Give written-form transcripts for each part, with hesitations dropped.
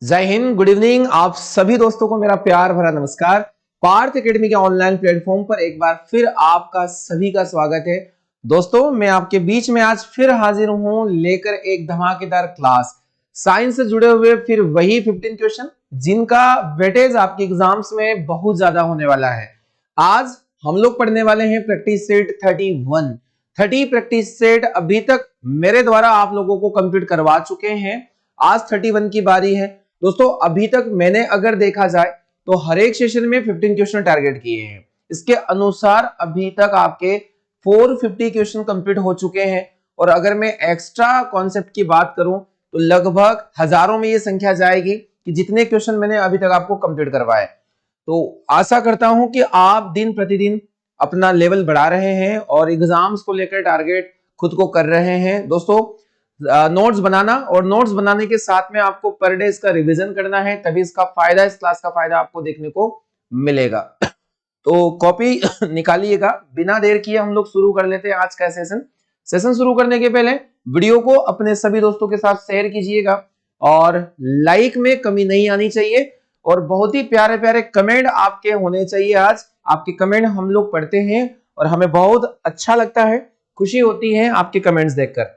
जय Hind, good evening. आप सभी दोस्तों को मेरा प्यार भरा नमस्कार। पार्थ एकेडमी के ऑनलाइन प्लेटफॉर्म पर एक बार फिर आपका सभी का स्वागत है। दोस्तों, मैं आपके बीच में आज फिर हाजिर हूं लेकर एक धमाकेदार क्लास। साइंस से जुड़े हुए फिर वही 15 क्वेश्चन जिनका वेटेज आपके एग्जाम्स में बहुत ज्यादा होने वाला है। आज हम लोग पढ़ने वाले हैं प्रैक्टिस सेट 30 प्रैक्टिस सेट अभी तक मेरे द्वारा आप लोगों को कंप्लीट करवा चुके हैं। आज 31 की बारी है। दोस्तों, अभी तक मैंने अगर देखा जाए तो हर एक सेशन में 15 क्वेश्चन टारगेट किए हैं। इसके अनुसार अभी तक आपके 450 क्वेश्चन कंप्लीट हो चुके हैं। और अगर मैं एक्स्ट्रा कॉन्सेप्ट की बात करूं तो लगभग हजारों में ये संख्या जाएगी कि जितने क्वेश्चन मैंने अभी तक आपको कंप्लीट करवाए। तो आशा करता हूं कि आप दिन प्रतिदिन अपना लेवल बढ़ा रहे हैं और एग्जाम्स को लेकर टारगेट खुद को कर रहे हैं। दोस्तों, नोट्स बनाना और नोट्स बनाने के साथ में आपको पर डे इसका रिवीजन करना है, तभी इसका फायदा, इस क्लास का फायदा आपको देखने को मिलेगा। तो कॉपी निकालिएगा। बिना देर किए हम लोग शुरू कर लेते हैं आज का सेशन शुरू करने के पहले वीडियो को अपने सभी दोस्तों के साथ शेयर कीजिएगा और लाइक में कमी नहीं आनी चाहिए और बहुत ही प्यारे प्यारे कमेंट आपके होने चाहिए। आज आपके कमेंट हम लोग पढ़ते हैं और हमें बहुत अच्छा लगता है, खुशी होती है आपके कमेंट्स देखकर।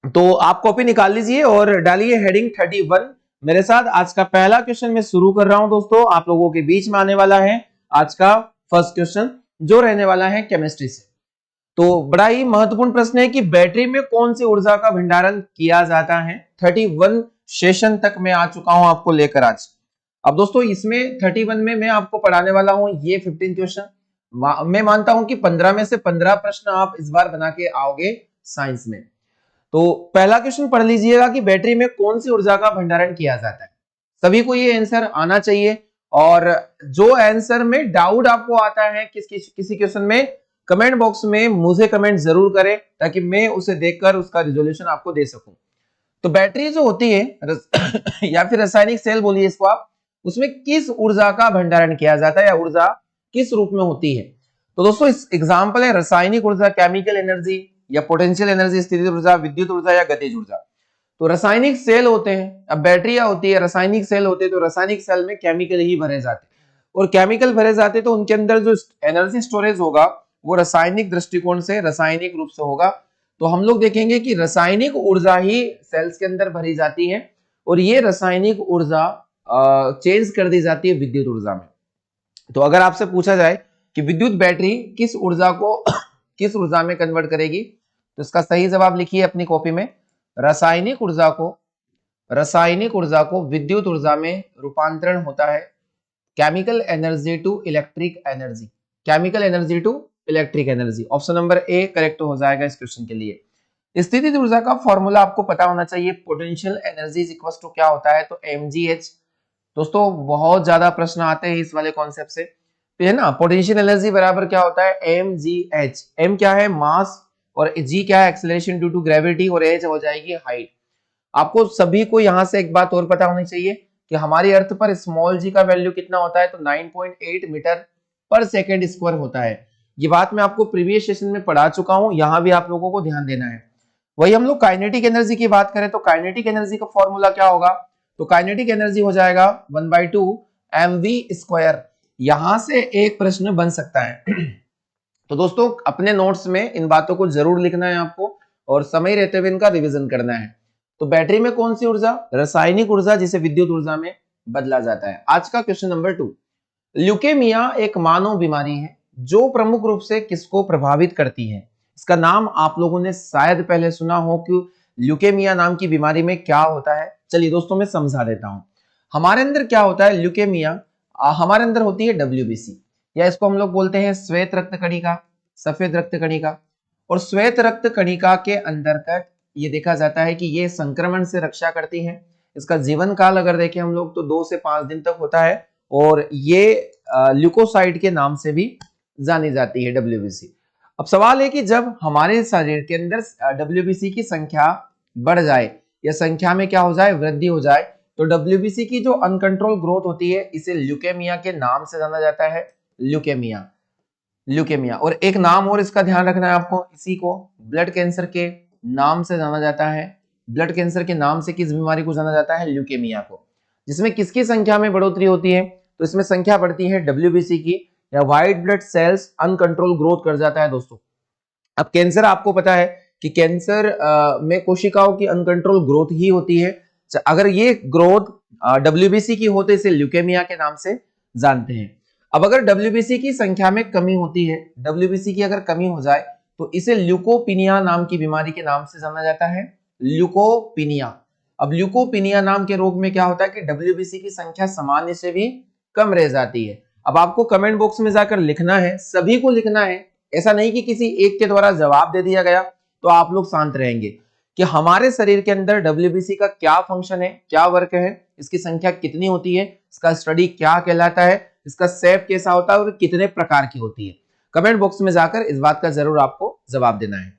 तो आप कॉपी निकाल लीजिए और डालिए हेडिंग 31 मेरे साथ। आज का पहला क्वेश्चन मैं शुरू कर रहा हूं। दोस्तों, आप लोगों के बीच में आने वाला है आज का फर्स्ट क्वेश्चन, जो रहने वाला है केमिस्ट्री से। तो बड़ा ही महत्वपूर्ण प्रश्न है कि बैटरी में कौन सी ऊर्जा का भंडारण किया जाता है। 31 सेशन तक मैं आ चुका हूं आपको लेकर आज। अब दोस्तों, इसमें 31 में मैं आपको पढ़ाने वाला हूं ये 15 क्वेश्चन। मैं मानता हूं कि 15 में से 15 प्रश्न आप इस बार बना के आओगे साइंस में। तो पहला क्वेश्चन पढ़ लीजिएगा कि बैटरी में कौन सी ऊर्जा का भंडारण किया जाता है। सभी को ये आंसर आना चाहिए और जो आंसर में डाउट आपको आता है किसी क्वेश्चन में, कमेंट बॉक्स में मुझे कमेंट जरूर करें ताकि मैं उसे देखकर उसका रिजोल्यूशन आपको दे सकूं। तो बैटरी जो होती है या फिर रासायनिक सेल बोलिए इसको आप, उसमें किस ऊर्जा का भंडारण किया जाता है या ऊर्जा किस रूप में होती है। तो दोस्तों, इस एग्जाम्पल है रासायनिक ऊर्जा, केमिकल एनर्जी या पोटेंशियल एनर्जी, स्थितिज ऊर्जा, विद्युत ऊर्जा या गतिज ऊर्जा। तो रासायनिक सेल होते हैं, अब बैटरियां होती है, रासायनिक सेल होते हैं, तो रासायनिक सेल में केमिकल ही भरे जाते हैं और केमिकल भरे जाते तो उनके अंदर जो एनर्जी स्टोरेज होगा वो रासायनिक दृष्टिकोण से, रासायनिक रूप से होगा। तो हम लोग देखेंगे कि रासायनिक ऊर्जा ही सेल्स के अंदर भरी जाती है और ये रासायनिक ऊर्जा चेंज कर दी जाती है विद्युत ऊर्जा में। तो अगर आपसे पूछा जाए कि विद्युत बैटरी किस ऊर्जा को किस ऊर्जा में कन्वर्ट करेगी, तो इसका सही जवाब लिखिए अपनी कॉपी में। रासायनिक ऊर्जा को विद्युत ऊर्जा में रूपांतरण होता है chemical energy to electric energy. Chemical energy to electric energy, option number A correct हो जाएगा इस क्वेश्चन के लिए। स्थितिज ऊर्जा का फॉर्मूला आपको पता होना चाहिए। पोटेंशियल एनर्जी इक्वल टू क्या होता है, तो mgh। दोस्तों, बहुत ज्यादा प्रश्न आते हैं इस वाले कॉन्सेप्ट से, तो है ना। पोटेंशियल एनर्जी बराबर क्या होता है, mgh। m क्या है, मास, और g क्या है, एक्सेलरेशन ड्यू टू ग्रेविटी, और h हो जाएगी हाइट। आपको सभी को यहां से एक बात और पता होनी चाहिए कि हमारी अर्थ पर स्मॉल g का वैल्यू कितना होता है, तो 9.8 मीटर पर सेकेंड स्क्वायर होता है। ये बात मैं आपको प्रीवियस सेशन में पढ़ा चुका हूं, यहां भी आप लोगों को ध्यान देना है। वही हम लोग काइनेटिक एनर्जी की बात करें तो काइनेटिक एनर्जी का फॉर्मूला क्या होगा, तो काइनेटिक एनर्जी हो जाएगा 1/2 mv²। यहां से एक प्रश्न बन सकता है। तो दोस्तों, अपने नोट्स में इन बातों को जरूर लिखना है आपको और समय रहते हुए इनका रिवीजन करना है। तो बैटरी में कौन सी ऊर्जा, रासायनिक ऊर्जा जिसे विद्युत ऊर्जा में बदला जाता है। आज का क्वेश्चन नंबर 2, ल्यूकेमिया एक मानव बीमारी है जो प्रमुख रूप से किसको प्रभावित करती है। इसका नाम आप लोगों ने शायद पहले सुना हो कि ल्यूकेमिया नाम की बीमारी में क्या होता है। चलिए दोस्तों, मैं समझा देता हूं। हमारे अंदर क्या होता है, ल्यूकेमिया हमारे अंदर होती है WBC, या इसको हम लोग बोलते हैं श्वेत रक्त कणिका, सफेद रक्त कणिका। और श्वेत रक्त कणिका के अंतर्गत ये देखा जाता है कि ये संक्रमण से रक्षा करती है। इसका जीवन काल अगर देखें हम लोग तो 2 से 5 दिन तक होता है और ये ल्यूकोसाइट के नाम से भी जानी जाती है WBC। अब सवाल है कि जब हमारे शरीर के अंदर WBC की संख्या बढ़ जाए या संख्या में क्या हो जाए, वृद्धि हो जाए, तो WBC की जो अनकंट्रोल ग्रोथ होती है इसे ल्यूकेमिया के नाम से जाना जाता है। ल्यूकेमिया। और एक नाम और इसका ध्यान रखना है आपको, इसी को ब्लड कैंसर के नाम से जाना जाता है। ब्लड कैंसर के नाम से किस बीमारी को जाना जाता है, ल्यूकेमिया को। जिसमें किसकी संख्या में बढ़ोतरी होती है? तो इसमें संख्या बढ़ती है WBC की, या white blood cells uncontrol growth कर जाता है दोस्तों। अब कैंसर आपको पता है कि कैंसर में कोशिकाओं की अनकंट्रोल ग्रोथ ही होती है। अगर ये ग्रोथ WBC की हो तो इसे ल्यूकेमिया के नाम से जानते हैं। अब अगर WBC की संख्या में कमी होती है, WBC की अगर कमी हो जाए तो इसे ल्यूकोपिनिया नाम की बीमारी के नाम से जाना जाता है, ल्यूकोपिनिया। अब ल्यूकोपिनिया नाम के रोग में क्या होता है कि WBC की संख्या सामान्य से भी कम रह जाती है। अब आपको कमेंट बॉक्स में जाकर लिखना है, सभी को लिखना है, ऐसा नहीं कि किसी एक के द्वारा जवाब दे दिया गया तो आप लोग शांत रहेंगे, कि हमारे शरीर के अंदर WBC का क्या फंक्शन है, क्या वर्क है, इसकी संख्या कितनी होती है, इसका स्टडी क्या कहलाता है, इसका शेप कैसा होता है और कितने प्रकार की होती है। कमेंट बॉक्स में जाकर इस बात का जरूर आपको जवाब देना है।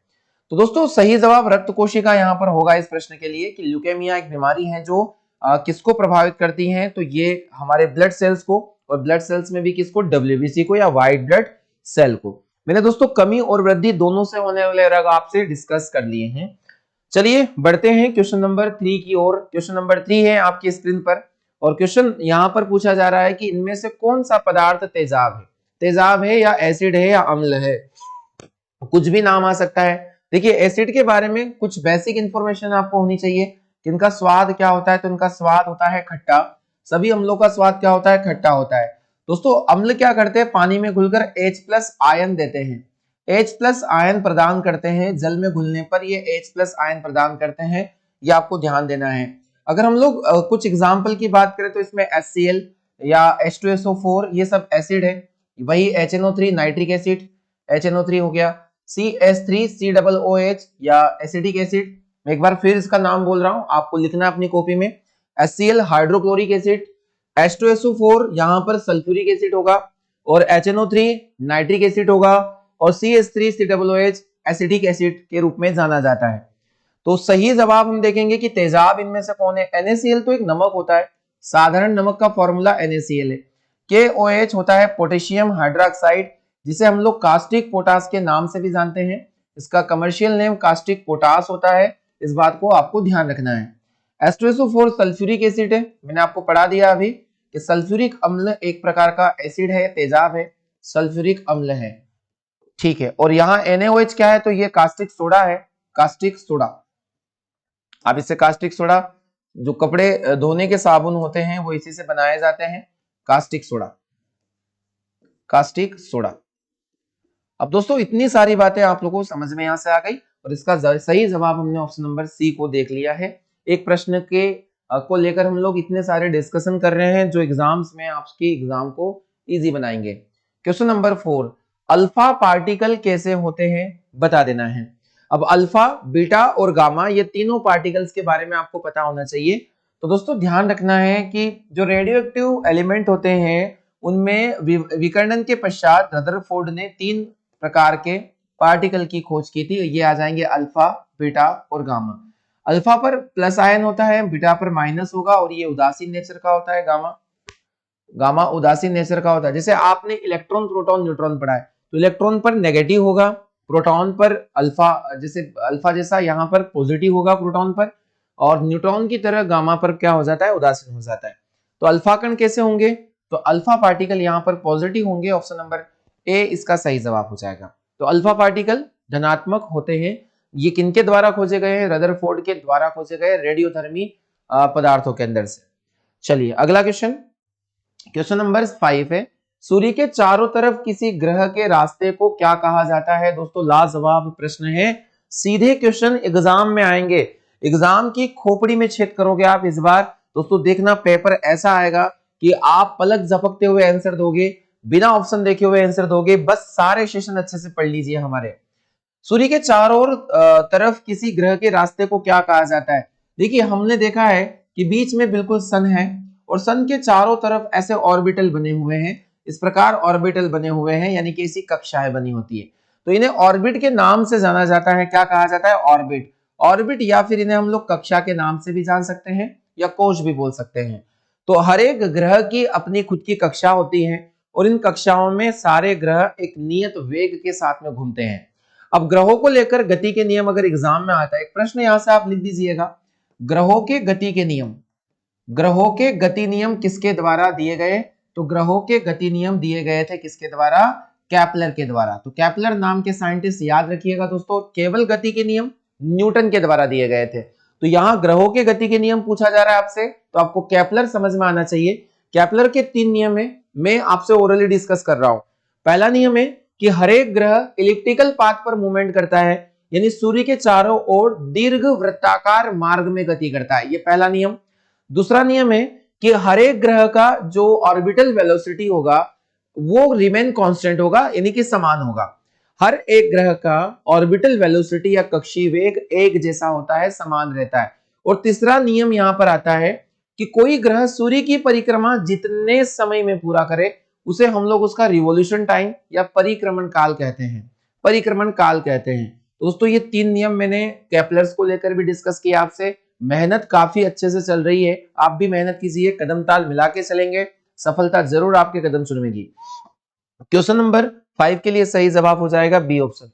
तो दोस्तों सही जवाब रक्त कोशिका यहाँ पर होगा इस प्रश्न के लिए, कि ल्यूकेमिया एक बीमारी है जो किसको प्रभावित करती है, तो ये हमारे ब्लड सेल्स को, और ब्लड सेल्स में भी किसको, WBC को या व्हाइट ब्लड सेल को। मैंने दोस्तों कमी और वृद्धि दोनों से होने वाले रोग आपसे डिस्कस कर लिए हैं। चलिए बढ़ते हैं क्वेश्चन नंबर 3 की ओर। क्वेश्चन नंबर 3 है आपकी स्क्रीन पर, और क्वेश्चन यहाँ पर पूछा जा रहा है कि इनमें से कौन सा पदार्थ तेजाब है? तेजाब है या एसिड है या अम्ल है? कुछ भी नाम आ सकता है। देखिए एसिड के बारे में कुछ बेसिक इंफॉर्मेशन आपको होनी चाहिए कि इनका स्वाद क्या होता है, तो इनका स्वाद होता है खट्टा। सभी अम्लों का स्वाद क्या होता है? खट्टा होता है। दोस्तों अम्ल क्या करते हैं? पानी में घुलकर H+ आयन देते हैं, H+ आयन प्रदान करते हैं, जल में घुलने पर ये H+ आयन प्रदान करते हैं, ये आपको ध्यान देना है। अगर हम लोग कुछ एग्जाम्पल की बात करें तो इसमें HCl या H2SO4 ये सब एसिड है, वही HNO3 नाइट्रिक एसिड, HNO3 हो गया, CH3COOH या एसिटिक एसिड। मैं एक बार फिर इसका नाम बोल रहा हूं, आपको लिखना है अपनी कॉपी में, HCl हाइड्रोक्लोरिक एसिड, H2SO4 यहाँ पर सल्फ्यूरिक एसिड होगा, और HNO3 नाइट्रिक एसिड होगा, और CH3COOH एसिटिक एसिड के रूप में जाना जाता है। तो सही जवाब हम देखेंगे कि तेजाब इनमें से कौन है? NaCl तो एक नमक होता है, साधारण नमक का फॉर्मूला NaCl है। KOH होता है पोटेशियम हाइड्रोक्साइड, जिसे हम लोग कास्टिक पोटास के नाम से भी जानते हैं, इसका कमर्शियल नेम कास्टिक पोटास होता है, इस बात को आपको ध्यान रखना है। H2SO4 सल्फ्यूरिक एसिड है, मैंने आपको पढ़ा दिया अभी कि सल्फ्यूरिक अम्ल एक प्रकार का एसिड है, तेजाब है, सल्फ्यूरिक अम्ल है, ठीक है। और यहाँ NaOH क्या है? तो ये कास्टिक सोडा है, कास्टिक सोडा। आप इससे कास्टिक सोडा, जो कपड़े धोने के साबुन होते हैं वो इसी से बनाए जाते हैं, कास्टिक सोडा, कास्टिक सोडा। अब दोस्तों इतनी सारी बातें आप लोगों को समझ में यहां से आ गई, और इसका सही जवाब हमने ऑप्शन नंबर सी को देख लिया है। एक प्रश्न के को लेकर हम लोग इतने सारे डिस्कशन कर रहे हैं जो एग्जाम्स में आपके एग्जाम को इजी बनाएंगे। क्वेश्चन नंबर 4, अल्फा पार्टिकल कैसे होते हैं बता देना है। अब अल्फा, बीटा और गामा ये तीनों पार्टिकल्स के बारे में आपको पता होना चाहिए। तो दोस्तों ध्यान रखना है कि जो रेडियो एक्टिव एलिमेंट होते हैं उनमें विकर्णन के पश्चात रदरफोर्ड ने 3 प्रकार के पार्टिकल की खोज की थी। ये आ जाएंगे अल्फा, बीटा और गामा। अल्फा पर प्लस आयन होता है, बीटा पर माइनस होगा, और ये उदासीन नेचर का होता है, गामा उदासीन नेचर का होता है। जैसे आपने इलेक्ट्रॉन प्रोटॉन न्यूट्रॉन पढ़ा है, तो इलेक्ट्रॉन पर नेगेटिव होगा, प्रोटॉन पर अल्फा, जैसे अल्फा जैसा यहाँ पर पॉजिटिव होगा प्रोटॉन पर, और न्यूट्रॉन की तरह गामा पर क्या हो जाता है? उदासीन हो जाता है। तो अल्फा कण कैसे होंगे? तो अल्फा पार्टिकल यहाँ पर पॉजिटिव होंगे, ऑप्शन नंबर ए इसका सही जवाब हो जाएगा। तो अल्फा पार्टिकल धनात्मक होते हैं। ये किनके द्वारा खोजे गए हैं? रदरफोर्ड के द्वारा खोजे गए रेडियोधर्मी पदार्थों के अंदर से। चलिए अगला क्वेश्चन, क्वेश्चन नंबर 5 है, सूर्य के चारों तरफ किसी ग्रह के रास्ते को क्या कहा जाता है? दोस्तों लाजवाब प्रश्न है, सीधे क्वेश्चन एग्जाम में आएंगे, एग्जाम की खोपड़ी में छेद करोगे आप इस बार। दोस्तों देखना पेपर ऐसा आएगा कि आप पलक झपकते हुए आंसर दोगे, बिना ऑप्शन देखे हुए आंसर दोगे। बस सारे सेशन अच्छे से पढ़ लीजिए हमारे। सूर्य के चारों तरफ किसी ग्रह के रास्ते को क्या कहा जाता है? देखिए हमने देखा है कि बीच में बिल्कुल सन है, और सन के चारों तरफ ऐसे ऑर्बिटल बने हुए हैं, इस प्रकार ऑर्बिटल बने हुए हैं, यानी कि ऐसी कक्षाएं बनी होती है। तो इन्हें ऑर्बिट के नाम से जाना जाता है। क्या कहा जाता है? ऑर्बिट। ऑर्बिट, या फिर इन्हें हम लोग कक्षा के नाम से भी जान सकते हैं, या कोश भी बोल सकते हैं। तो हर एक ग्रह की अपनी खुद की कक्षा होती है, और इन कक्षाओं में सारे ग्रह एक नियत वेग के साथ में घूमते हैं। अब ग्रहों को लेकर गति के नियम अगर एग्जाम में आता है, एक प्रश्न यहां से आप लिख दीजिएगा, ग्रहों के गति के नियम, ग्रहों के गति नियम किसके द्वारा दिए गए? तो ग्रहों के गति नियम दिए गए थे किसके द्वारा? केपलर के द्वारा। तो केपलर नाम के साइंटिस्ट, याद रखिएगा दोस्तों, केवल गति के नियम न्यूटन के द्वारा दिए गए थे। तो यहाँ ग्रहों के गति के नियम पूछा जा रहा है आपसे, तो आपको केपलर समझ में आना चाहिए। केपलर के 3 नियम है, मैं आपसे ओरली डिस्कस कर रहा हूं। पहला नियम है कि हर एक ग्रह इलिप्टिकल पाथ पर मूवमेंट करता है, यानी सूर्य के चारों ओर दीर्घ वृत्ताकार मार्ग में गति करता है, ये पहला नियम। दूसरा नियम है कि हर एक ग्रह का जो ऑर्बिटल वेलोसिटी होगा वो रिमेन कांस्टेंट होगा, यानी कि समान होगा। हर एक ग्रह का ऑर्बिटल वेलोसिटी या कक्षीय वेग एक जैसा होता है, समान रहता है। और तीसरा नियम यहां पर आता है कि कोई ग्रह सूर्य की परिक्रमा जितने समय में पूरा करे उसे हम लोग उसका रिवोल्यूशन टाइम या परिक्रमण काल कहते हैं, परिक्रमण काल कहते हैं। दोस्तों ये 3 नियम मैंने केपलर्स को लेकर भी डिस्कस किया आपसे। मेहनत काफी अच्छे से चल रही है, आप भी मेहनत कीजिए, कदम ताल मिला के चलेंगे, सफलता जरूर आपके कदम चुमेगी। क्वेश्चन नंबर 5 के लिए सही जवाब हो जाएगा बी ऑप्शन।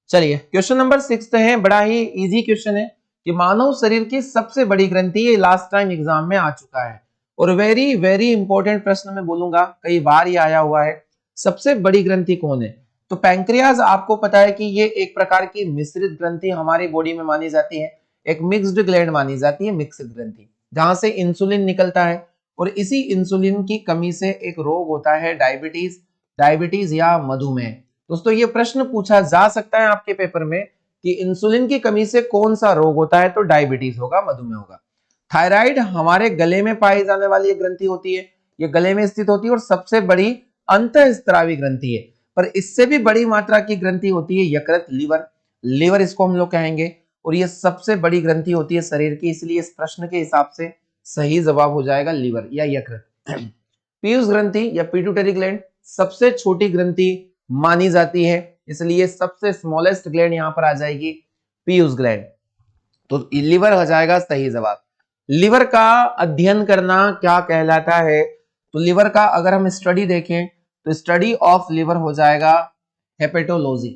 चलिए क्वेश्चन नंबर 6 है, बड़ा ही इजी क्वेश्चन है कि मानव शरीर की सबसे बड़ी ग्रंथि, ये लास्ट टाइम एग्जाम में आ चुका है और वेरी वेरी इंपॉर्टेंट प्रश्न में बोलूंगा, कई बार ये आया हुआ है। सबसे बड़ी ग्रंथि कौन है? तो पैंक्रियाज, आपको पता है कि ये एक प्रकार की मिश्रित ग्रंथि हमारी बॉडी में मानी जाती है, एक मिक्स्ड ग्लैंड मानी जाती है, मिक्स्ड ग्रंथि, जहां से इंसुलिन निकलता है और इसी इंसुलिन की कमी से एक रोग होता है डायबिटीज, डायबिटीज या मधुमेह। दोस्तों ये प्रश्न पूछा जा सकता है आपके पेपर में कि इंसुलिन की कमी से कौन सा रोग होता है, तो डायबिटीज होगा, मधुमेह होगा। थायराइड हमारे गले में पाई जाने वाली एक ग्रंथि होती है, ये गले में स्थित होती है और सबसे बड़ी अंतःस्रावी ग्रंथि है। पर इससे भी बड़ी मात्रा की ग्रंथि होती है यकृत, लीवर, लीवर इसको हम लोग कहेंगे, और ये सबसे बड़ी ग्रंथि होती है शरीर की, इसलिए इस प्रश्न के हिसाब से सही जवाब हो जाएगा लीवर या यकृत। पीयूष ग्रंथि या पिट्यूटरी ग्लैंड सबसे छोटी ग्रंथि मानी जाती है, इसलिए सबसे स्मॉलेस्ट ग्लैंड यहां पर आ जाएगी पीयूष ग्लैंड, तो लीवर हो जाएगा सही जवाब। लिवर का अध्ययन करना क्या कहलाता है? तो लिवर का अगर हम स्टडी देखें तो स्टडी ऑफ लिवर हो जाएगा हेपेटोलॉजी,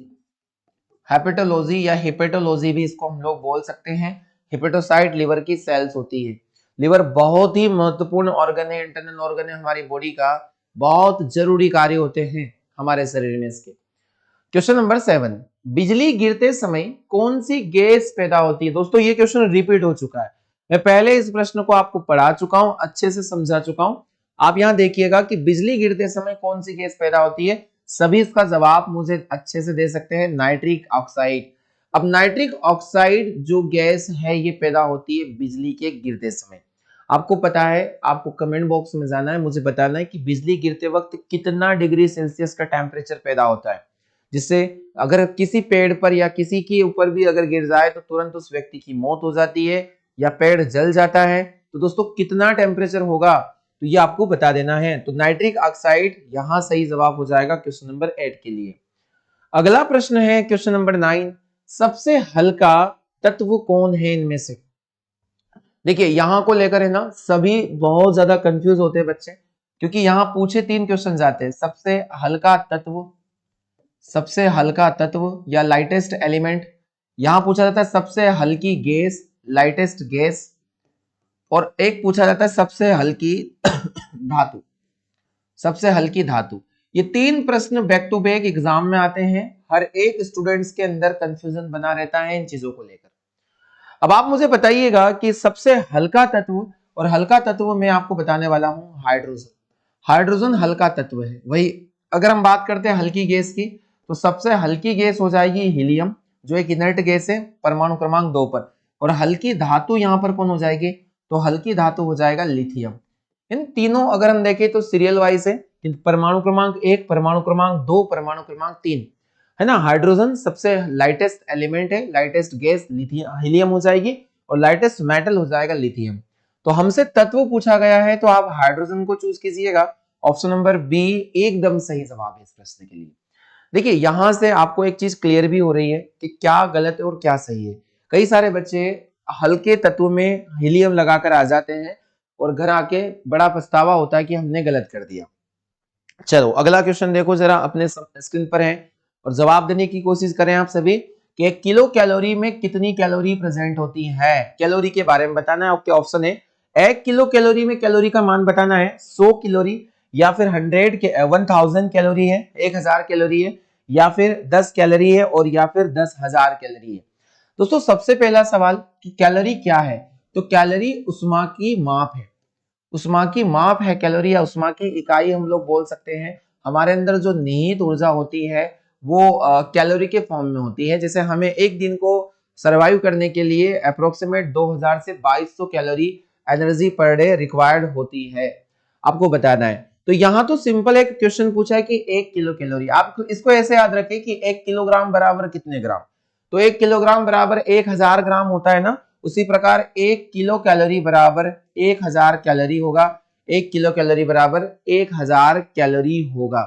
हेपेटोलॉजी या हेपेटोलॉजी भी इसको हम लोग बोल सकते हैं। हेपेटोसाइट लिवर की सेल्स होती है। लिवर बहुत ही महत्वपूर्ण ऑर्गन है, इंटरनल ऑर्गन है हमारी बॉडी का, बहुत जरूरी कार्य होते हैं हमारे शरीर में इसके। क्वेश्चन नंबर 7, बिजली गिरते समय कौन सी गैस पैदा होती है? दोस्तों ये क्वेश्चन रिपीट हो चुका है, मैं पहले इस प्रश्न को आपको पढ़ा चुका हूं, अच्छे से समझा चुका हूं। आप यहां देखिएगा कि बिजली गिरते समय कौन सी गैस पैदा होती है, सभी इसका जवाब मुझे अच्छे से दे सकते हैं, नाइट्रिक ऑक्साइड। अब नाइट्रिक ऑक्साइड जो गैस है ये पैदा होती है बिजली के गिरते समय। आपको पता है, आपको कमेंट बॉक्स में जाना है, मुझे बताना है कि बिजली गिरते वक्त कितना डिग्री सेल्सियस का टेम्परेचर पैदा होता है, जिससे अगर किसी पेड़ पर या किसी के ऊपर भी अगर गिर जाए तो तुरंत उस व्यक्ति की मौत हो जाती है या पेड़ जल जाता है। तो दोस्तों कितना टेम्परेचर होगा तो ये आपको बता देना है। तो नाइट्रिक ऑक्साइड यहां सही जवाब हो जाएगा क्वेश्चन नंबर 8 के लिए। अगला प्रश्न है क्वेश्चन नंबर 9, सबसे हल्का तत्व कौन है इनमें से? देखिए यहां को लेकर है ना सभी बहुत ज्यादा कंफ्यूज होते हैं बच्चे, क्योंकि यहां पूछे 3 क्वेश्चन जाते हैं, सबसे हल्का तत्व, सबसे हल्का तत्व या लाइटेस्ट एलिमेंट, यहां पूछा जाता है सबसे हल्की गैस, लाइटेस्ट गैस, और एक पूछा जाता है सबसे हल्की धातु, सबसे हल्की धातु। ये 3 प्रश्न बैक टू बैक एग्जाम में आते हैं, हर एक स्टूडेंट्स के अंदर कंफ्यूजन बना रहता है इन चीजों को लेकर। अब आप मुझे बताइएगा कि सबसे हल्का तत्व, और हल्का तत्व मैं आपको बताने वाला हूं हाइड्रोजन। हाइड्रोजन हल्का तत्व है। वही अगर हम बात करते हैं हल्की गैस की, तो सबसे हल्की गैस हो जाएगी हीलियम, जो एक इनर्ट गैस है परमाणु क्रमांक 2 पर। और हल्की धातु यहां पर कौन हो जाएगी? तो हल्की धातु हो जाएगा लिथियम। इन तीनों अगर हम देखें तो सीरियल वाइज है, परमाणु क्रमांक 1, परमाणु क्रमांक 2, परमाणु क्रमांक 3, है ना। हाइड्रोजन सबसे लाइटेस्ट एलिमेंट है, लाइटेस्ट गैस हीलियम हो जाएगी, और लाइटेस्ट मेटल हो जाएगा लिथियम। तो हमसे तत्व पूछा गया है तो आप हाइड्रोजन को चूज कीजिएगा, ऑप्शन नंबर बी एकदम सही जवाब है इस प्रश्न के लिए। देखिए यहां से आपको एक चीज क्लियर भी हो रही है कि क्या गलत है और क्या सही है। कई सारे बच्चे हल्के तत्व में हीलियम लगाकर आ जाते हैं और घर आके बड़ा पछतावा होता है कि हमने गलत कर दिया। चलो अगला क्वेश्चन देखो जरा, अपने स्क्रीन पर है और जवाब देने की कोशिश करें आप सभी कि 1 किलो कैलोरी में कितनी कैलोरी प्रेजेंट होती है। कैलोरी के बारे में बताना है। आपके ऑप्शन है 1 किलो कैलोरी में कैलोरी का मान बताना है 100 कैलोरी या फिर 100 के 1000 कैलोरी है, 1000 कैलोरी है, या फिर 10 कैलोरी है, और या फिर 10,000 कैलोरी है। दोस्तों सबसे पहला सवाल कि कैलोरी क्या है, तो कैलोरी उष्मा की माप है, उष्मा की माप है कैलोरी, या उष्मा की इकाई हम लोग बोल सकते हैं। हमारे अंदर जो निहित ऊर्जा होती है वो कैलोरी के फॉर्म में होती है। जैसे हमें एक दिन को सरवाइव करने के लिए अप्रोक्सीमेट 2000 से 2200 calorie energy per day required होती है, आपको बताना है। तो यहाँ तो सिंपल एक क्वेश्चन पूछा है कि 1 किलो कैलोरी, आप इसको ऐसे याद रखें कि 1 किलोग्राम बराबर कितने ग्राम, तो 1 किलोग्राम बराबर 1000 ग्राम होता है ना, उसी प्रकार 1 किलो कैलोरी बराबर 1000 कैलोरी होगा, 1 किलो कैलोरी बराबर 1000 कैलोरी होगा।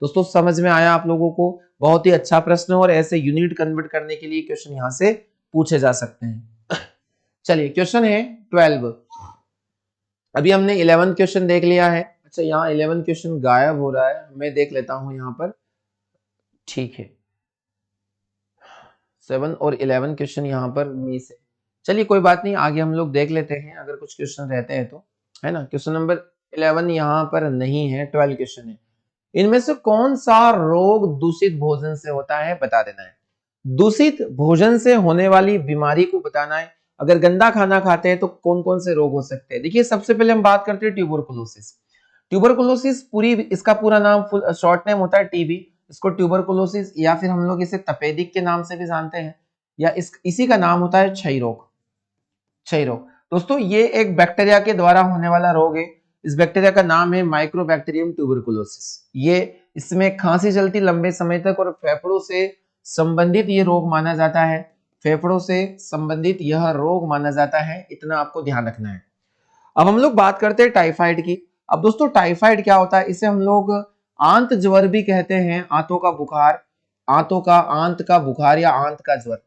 दोस्तों समझ में आया आप लोगों को? बहुत ही अच्छा प्रश्न, और ऐसे यूनिट कन्वर्ट करने के लिए क्वेश्चन यहां से पूछे जा सकते हैं। चलिए क्वेश्चन है 12। अभी हमने 11 क्वेश्चन देख लिया है। अच्छा यहाँ 11 क्वेश्चन गायब हो रहा है, मैं देख लेता हूं यहाँ पर, ठीक है। 7 और 11 क्वेश्चन यहाँ पर मिस है। चलिए कोई बात नहीं, आगे हम लोग देख लेते हैं अगर कुछ क्वेश्चन रहते हैं तो, है ना। क्वेश्चन नंबर 11 यहाँ पर नहीं है, 12 क्वेश्चन है। इनमें से कौन सा रोग दूषित भोजन से होता है, बता देना है। दूषित भोजन से होने वाली बीमारी को बताना है। अगर गंदा खाना खाते हैं तो कौन कौन से रोग हो सकते हैं। देखिए सबसे पहले हम बात करते हैं ट्यूबरकुलोसिस। ट्यूबरकुलोसिस पूरी, इसका पूरा नाम फुल शॉर्ट नेम होता है टीबी। इसको ट्यूबरकुलोसिस या फिर हम लोग इसे तपेदिक के नाम से भी जानते हैं, या इसी का नाम होता है क्षय रोग। क्षय रोग दोस्तों ये एक बैक्टीरिया के द्वारा होने वाला रोग है। इस बैक्टीरिया का नाम है माइक्रोबैक्टीरियम ट्यूबरकुलोसिस। ये इसमें खांसी चलती लंबे समय तक, और फेफड़ों से संबंधित ये रोग माना जाता है। फेफड़ों से संबंधित यह रोग माना जाता है, इतना आपको ध्यान रखना है। अब हम लोग बात करते हैं टाइफाइड की। अब दोस्तों टाइफाइड क्या होता है, इसे हम लोग आंत ज्वर भी कहते हैं, आंतों का बुखार, आंत का बुखार या आंत का ज्वर,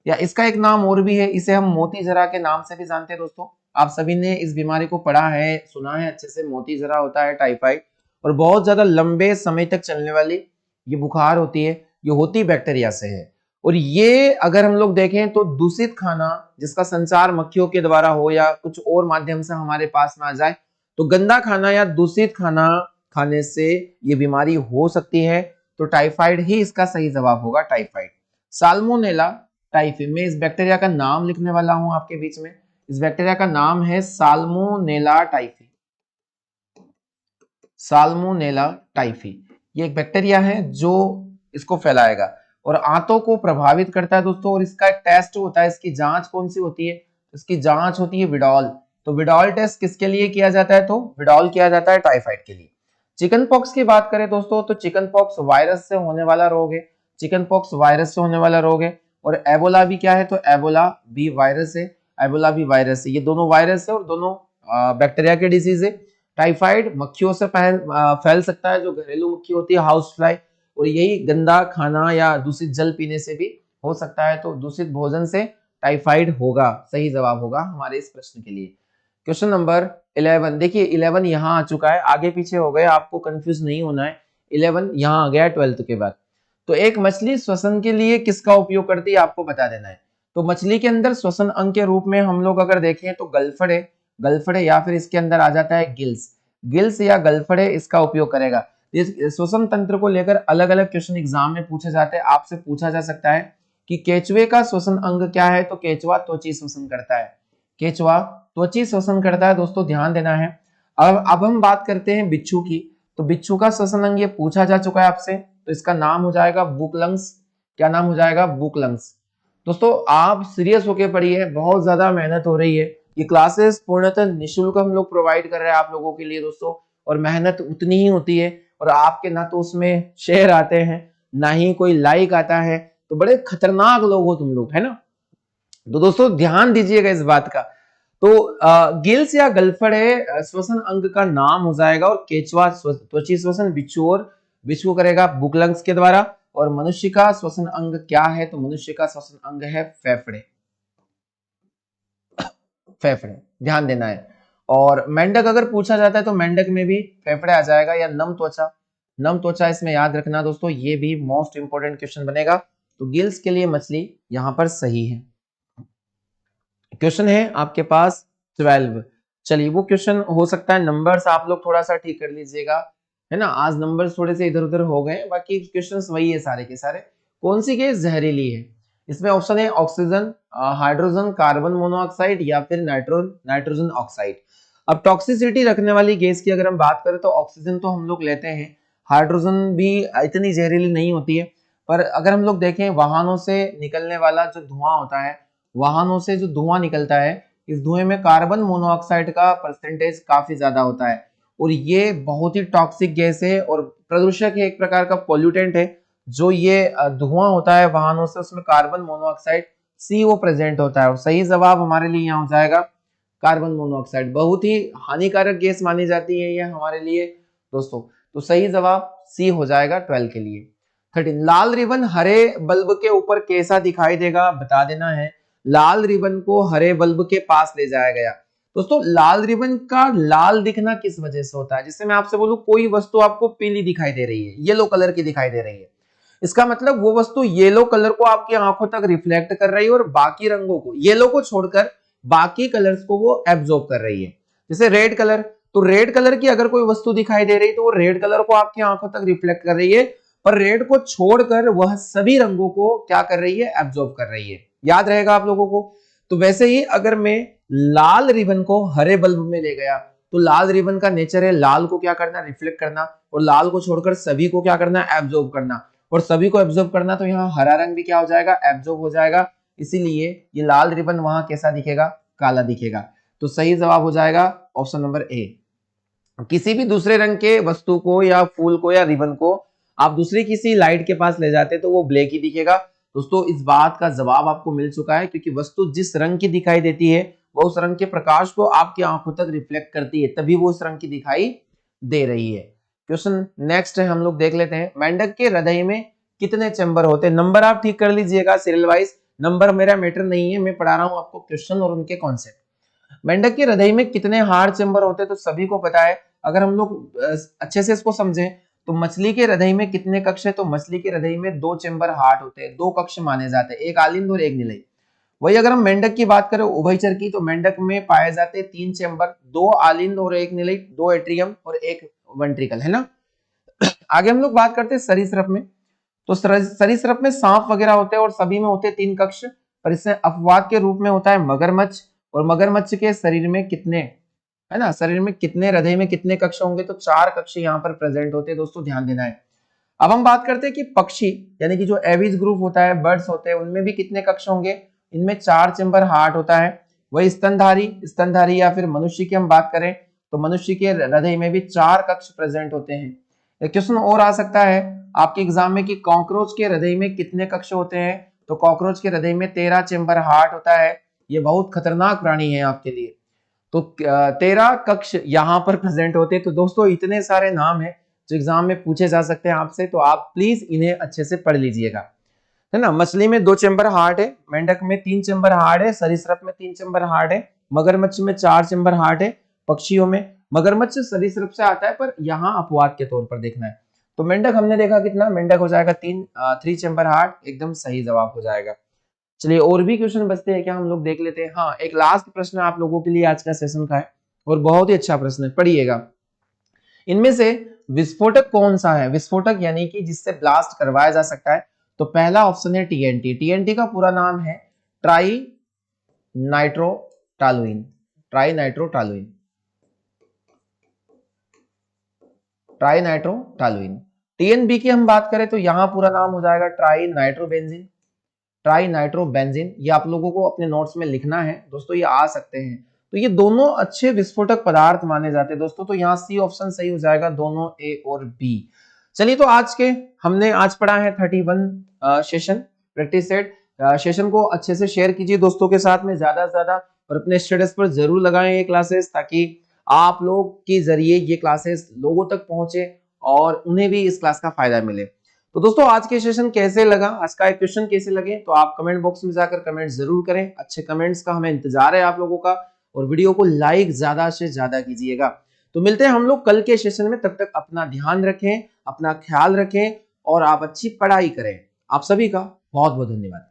या इसका एक नाम और भी है, इसे हम मोती जरा के नाम से भी जानते हैं। दोस्तों आप सभी ने इस बीमारी को पढ़ा है, सुना है अच्छे से, मोती जरा होता है टाइफाइड, और बहुत ज्यादा लंबे समय तक चलने वाली ये बुखार होती है, ये होती बैक्टीरिया से है। और ये अगर हम लोग देखें तो दूषित खाना जिसका संचार मक्खियों के द्वारा हो या कुछ और माध्यम से हमारे पास में आ जाए, तो गंदा खाना या दूषित खाना खाने से ये बीमारी हो सकती है। तो टाइफाइड ही इसका सही जवाब होगा, टाइफाइड। साल्मोनेला टाइफी, मैं इस बैक्टीरिया का नाम लिखने वाला हूं आपके बीच में। इस बैक्टीरिया का नाम है साल्मोनेला टाइफी। साल्मोनेला टाइफी ये एक बैक्टीरिया है जो इसको फैलाएगा और आंतों को प्रभावित करता है दोस्तों। और इसका एक टेस्ट होता है, इसकी जांच कौन सी होती है, इसकी जांच होती है विडॉल। तो विडॉल टेस्ट किसके लिए किया जाता है, तो विडॉल किया जाता है टाइफाइड के लिए। चिकन पॉक्स की बात करें दोस्तों, तो चिकन पॉक्स वायरस से होने वाला रोग है। चिकन पॉक्स वायरस से होने वाला रोग है। और एबोला भी क्या है, तो एबोला भी वायरस है। एबोला भी वायरस है, ये दोनों वायरस है और दोनों बैक्टीरिया के डिजीज है। टाइफाइड मक्खियों से फैल सकता है, जो घरेलू मक्खी होती है, हाउस फ्लाई, और यही गंदा खाना या दूषित जल पीने से भी हो सकता है। तो दूषित भोजन से टाइफाइड होगा, सही जवाब होगा हमारे इस प्रश्न के लिए। क्वेश्चन नंबर 11, देखिए 11 यहाँ आ चुका है, आगे पीछे हो गए, आपको कंफ्यूज नहीं होना है। 11 यहाँ आ गया 12th के बाद। तो एक मछली श्वसन के लिए किसका उपयोग करती है, आपको बता देना है। तो मछली के अंदर श्वसन अंग के रूप में हम लोग अगर देखें तो गलफड़े, गलफड़े या फिर इसके अंदर आ जाता है गिल्स, गिल्स या गलफड़े इसका उपयोग करेगा। इस श्वसन तंत्र को लेकर अलग अलग क्वेश्चन एग्जाम में पूछे जाते हैं। आपसे पूछा जा सकता है कि केचुए का श्वसन अंग क्या है, तो केचुआ त्वची श्वसन करता है। केचुआ त्वची श्वसन करता है दोस्तों, ध्यान देना है। अब हम बात करते हैं बिच्छू की। तो बिच्छू का श्वसन अंग ये पूछा जा चुका है आपसे, तो इसका नाम हो जाएगा बुकलंग्स। क्या नाम हो जाएगा, बुकलंग्स। दोस्तों आप सीरियस होके पढ़िए, बहुत ज्यादा मेहनत हो रही है। ये क्लासेस पूर्णतः निःशुल्क हम लोग प्रोवाइड कर रहे हैं आप लोगों के लिए दोस्तों, और मेहनत उतनी ही होती है। और आपके ना तो उसमें शेयर आते हैं, ना ही कोई लाइक आता है, तो बड़े खतरनाक लोग हो तुम लोग, है ना। तो दोस्तों ध्यान दीजिएगा इस बात का। तो गिल्स या गलफड़े श्वसन अंग का नाम हो जाएगा, और केचुआ त्वची श्वसन बिच्छू, और बिच्छू करेगा बुकलंग्स के द्वारा। और मनुष्य का श्वसन अंग क्या है, तो मनुष्य का श्वसन अंग है फेफड़े। फेफड़े ध्यान देना है। और मेंढक अगर पूछा जाता है तो मेंढक में भी फेफड़े आ जाएगा, या नम त्वचा, नम त्वचा इसमें याद रखना दोस्तों, ये भी मोस्ट इंपोर्टेंट क्वेश्चन बनेगा। तो गिल्स के लिए मछली यहां पर सही है। क्वेश्चन है आपके पास 12, चलिए वो क्वेश्चन हो सकता है नंबर्स आप लोग थोड़ा सा ठीक कर लीजिएगा, है ना। आज नंबर्स थोड़े से इधर उधर हो गए, बाकी क्वेश्चंस वही है सारे के सारे। कौन सी गैस जहरीली है? इसमें ऑप्शन है ऑक्सीजन, हाइड्रोजन, कार्बन मोनोऑक्साइड या फिर नाइट्रोजन ऑक्साइड। अब टॉक्सिसिटी रखने वाली गैस की अगर हम बात करें तो ऑक्सीजन तो हम लोग लेते हैं, हाइड्रोजन भी इतनी जहरीली नहीं होती है। पर अगर हम लोग देखें वाहनों से निकलने वाला जो धुआं होता है, वाहनों से जो धुआं निकलता है, इस धुएं में कार्बन मोनोऑक्साइड का परसेंटेज काफी ज्यादा होता है और ये बहुत ही टॉक्सिक गैस है और प्रदूषक है, एक प्रकार का पोल्यूटेंट है। जो ये धुआं होता है वाहनों से, उसमें कार्बन मोनोऑक्साइड CO प्रेजेंट होता है और सही जवाब हमारे लिए यहाँ हो जाएगा कार्बन मोनोऑक्साइड। बहुत ही हानिकारक गैस मानी जाती है ये हमारे लिए दोस्तों। तो सही जवाब सी हो जाएगा 12 के लिए। 13, लाल रिबन हरे बल्ब के ऊपर कैसा दिखाई देगा, बता देना है। लाल रिबन को हरे बल्ब के पास ले जाया गया। दोस्तों लाल रिबन का लाल दिखना किस वजह से होता है? जैसे मैं आपसे बोलूं कोई वस्तु आपको पीली दिखाई दे रही है, येलो कलर की दिखाई दे रही है, इसका मतलब वो वस्तु येलो कलर को आपकी आंखों तक रिफ्लेक्ट कर रही है और बाकी रंगों को, येलो को छोड़कर बाकी कलर्स को वो एब्जॉर्ब कर रही है। जैसे रेड कलर, तो रेड कलर की अगर कोई वस्तु दिखाई दे रही है तो वो रेड कलर को आपकी आंखों तक रिफ्लेक्ट कर रही है, पर रेड को छोड़कर वह सभी रंगों को क्या कर रही है? एब्जॉर्ब कर रही है। याद रहेगा आप लोगों को। तो वैसे ही अगर मैं लाल रिबन को हरे बल्ब में ले गया तो लाल रिबन का नेचर है लाल को क्या करना? रिफ्लेक्ट करना, और लाल को छोड़कर सभी को क्या करना? एब्जॉर्ब करना, और सभी को एब्जॉर्ब करना, तो यहाँ हरा रंग भी क्या हो जाएगा? एब्जॉर्ब हो जाएगा। इसीलिए ये लाल रिबन वहां कैसा दिखेगा? काला दिखेगा। तो सही जवाब हो जाएगा ऑप्शन नंबर ए। किसी भी दूसरे रंग के वस्तु को या फूल को या रिबन को आप दूसरी किसी लाइट के पास ले जाते तो वो ब्लैक ही दिखेगा। दोस्तों इस बात का जवाब आपको मिल चुका है, क्योंकि वस्तु जिस रंग की दिखाई देती है वो उस रंग के प्रकाश को आपकी आंखों तक रिफ्लेक्ट करती है, तभी वो उस रंग की दिखाई दे रही है। क्वेश्चन नेक्स्ट है, हम लोग देख लेते हैं। मेंढक के हृदय में कितने चैम्बर होते हैं? नंबर आप ठीक कर लीजिएगा सीरियल वाइज, नंबर मेरा मैटर नहीं है, मैं पढ़ा रहा हूं आपको क्वेश्चन और उनके कॉन्सेप्ट। मेंढक के हृदय में कितने हार्ड चैम्बर होते हैं? तो सभी को पता है। अगर हम लोग अच्छे से इसको समझें तो मछली के हृदय में कितने कक्ष है? तो मछली के हृदय में 2 चैम्बर हार्ट होते हैं, 2 कक्ष माने जाते हैं, एक आलिंद और एक निलय। वही अगर हम मेंढक की बात करें उभयचर की, तो मेंढक में पाए जाते हैं 3 चैम्बर, 2 आलिंद और एक निलय, 2 एट्रियम और एक वेंट्रिकल, है ना। आगे हम लोग बात करते हैं सरीसृप में। तो सरीसृप में सांप वगैरह होते हैं और सभी में होते हैं 3 कक्ष, पर इसमें अपवाद के रूप में होता है मगरमच्छ। और मगरमच्छ के शरीर में कितने, है ना, शरीर में कितने, हृदय में कितने कक्ष होंगे? तो 4 कक्ष यहाँ पर प्रेजेंट होते हैं दोस्तों, ध्यान देना है। अब हम बात करते हैं कि पक्षी यानी कि जो एविज ग्रुप होता है, बर्ड्स होते हैं, उनमें भी कितने कक्ष होंगे? इनमें 4 चैम्बर हार्ट होता है। वही स्तनधारी या फिर मनुष्य की हम बात करें तो मनुष्य के हृदय में भी 4 कक्ष प्रेजेंट होते हैं। एक क्वेश्चन और आ सकता है आपके एग्जाम में कि कॉकरोच के हृदय में कितने कक्ष होते हैं? तो कॉकरोच के हृदय में 13 चैम्बर हार्ट होता है। ये बहुत खतरनाक प्राणी है आपके लिए। तो 13 कक्ष यहाँ पर प्रेजेंट होते हैं। तो दोस्तों इतने सारे नाम हैं जो एग्जाम में पूछे जा सकते हैं आपसे, तो आप प्लीज इन्हें अच्छे से पढ़ लीजिएगा, है ना। मछली में 2 चैम्बर हार्ट है, मेंढक में 3 चैम्बर हार्ट है, सरीसृप में 3 चैम्बर हार्ट है, मगरमच्छ में 4 चैम्बर हार्ट है। पक्षियों में मगरमच्छ सरीसृप से आता है, पर यहाँ अपवाद के तौर पर देखना है। तो मेंढक हमने देखा कितना, मेंढक हो जाएगा 3 चैम्बर हार्ट, एकदम सही जवाब हो जाएगा। चलिए और भी क्वेश्चन बचते हैं क्या, हम लोग देख लेते हैं। हाँ, एक लास्ट प्रश्न आप लोगों के लिए आज का सेशन का है और बहुत ही अच्छा प्रश्न है, पढ़िएगा। इनमें से विस्फोटक कौन सा है? विस्फोटक यानी कि जिससे ब्लास्ट करवाया जा सकता है। तो पहला ऑप्शन है TNT। TNT का पूरा नाम है ट्राई नाइट्रोटॉलुइन। ट्राई नाइट्रोटॉलुइन। TNB की हम बात करें तो यहां पूरा नाम हो जाएगा ट्राई नाइट्रोबेंजीन। ये आप लोगों को अपने नोट्स में लिखना है दोस्तों, ये आ सकते हैं। तो ये दोनों अच्छे विस्फोटक पदार्थ माने जाते हैं दोस्तों, तो यहाँ सी ऑप्शन सही हो जाएगा, दोनों A और B। चलिए तो हमने आज पढ़ा है 31 सेशन प्रैक्टिस सेट। सेशन को अच्छे से शेयर कीजिए दोस्तों के साथ में ज्यादा से ज्यादा, और अपने स्टेटस पर जरूर लगाएं ये क्लासेस, ताकि आप लोग के जरिए ये क्लासेस लोगों तक पहुंचे और उन्हें भी इस क्लास का फायदा मिले। तो दोस्तों आज के सेशन कैसे लगा, आज का एक क्वेश्चन कैसे लगे, तो आप कमेंट बॉक्स में जाकर कमेंट जरूर करें। अच्छे कमेंट्स का हमें इंतजार है आप लोगों का, और वीडियो को लाइक ज्यादा से ज्यादा कीजिएगा। तो मिलते हैं हम लोग कल के सेशन में, तब तक अपना ध्यान रखें, अपना ख्याल रखें और आप अच्छी पढ़ाई करें। आप सभी का बहुत बहुत धन्यवाद।